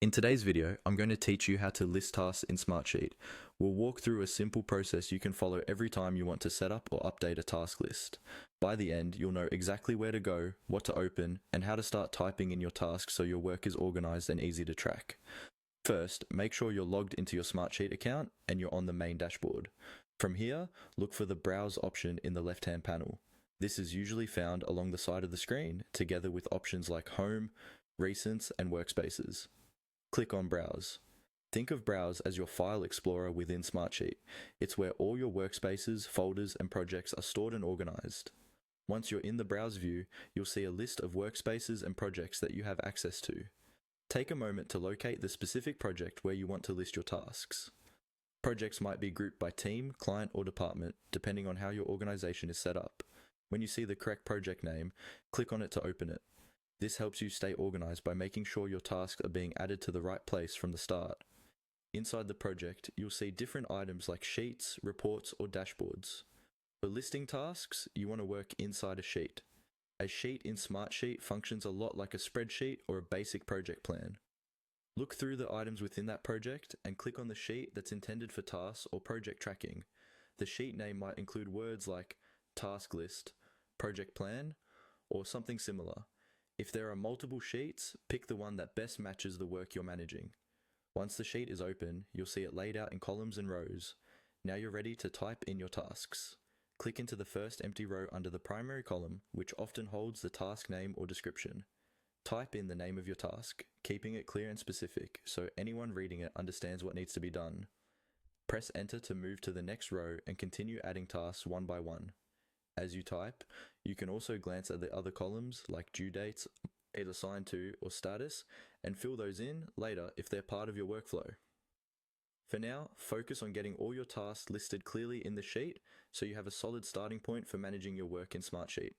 In today's video, I'm going to teach you how to list tasks in Smartsheet. We'll walk through a simple process you can follow every time you want to set up or update a task list. By the end, you'll know exactly where to go, what to open, and how to start typing in your tasks so your work is organized and easy to track. First, make sure you're logged into your Smartsheet account and you're on the main dashboard. From here, look for the Browse option in the left-hand panel. This is usually found along the side of the screen, together with options like Home, Recents, and Workspaces. Click on Browse. Think of Browse as your file explorer within Smartsheet. It's where all your workspaces, folders, and projects are stored and organized. Once you're in the Browse view, you'll see a list of workspaces and projects that you have access to. Take a moment to locate the specific project where you want to list your tasks. Projects might be grouped by team, client, or department, depending on how your organization is set up. When you see the correct project name, click on it to open it. This helps you stay organized by making sure your tasks are being added to the right place from the start. Inside the project, you'll see different items like sheets, reports, or dashboards. For listing tasks, you want to work inside a sheet. A sheet in Smartsheet functions a lot like a spreadsheet or a basic project plan. Look through the items within that project and click on the sheet that's intended for tasks or project tracking. The sheet name might include words like task list, project plan, or something similar. If there are multiple sheets, pick the one that best matches the work you're managing. Once the sheet is open, you'll see it laid out in columns and rows. Now you're ready to type in your tasks. Click into the first empty row under the primary column, which often holds the task name or description. Type in the name of your task, keeping it clear and specific so anyone reading it understands what needs to be done. Press enter to move to the next row and continue adding tasks one by one. As you type, you can also glance at the other columns like due dates, either assigned to or status, and fill those in later if they're part of your workflow. For now, focus on getting all your tasks listed clearly in the sheet so you have a solid starting point for managing your work in Smartsheet.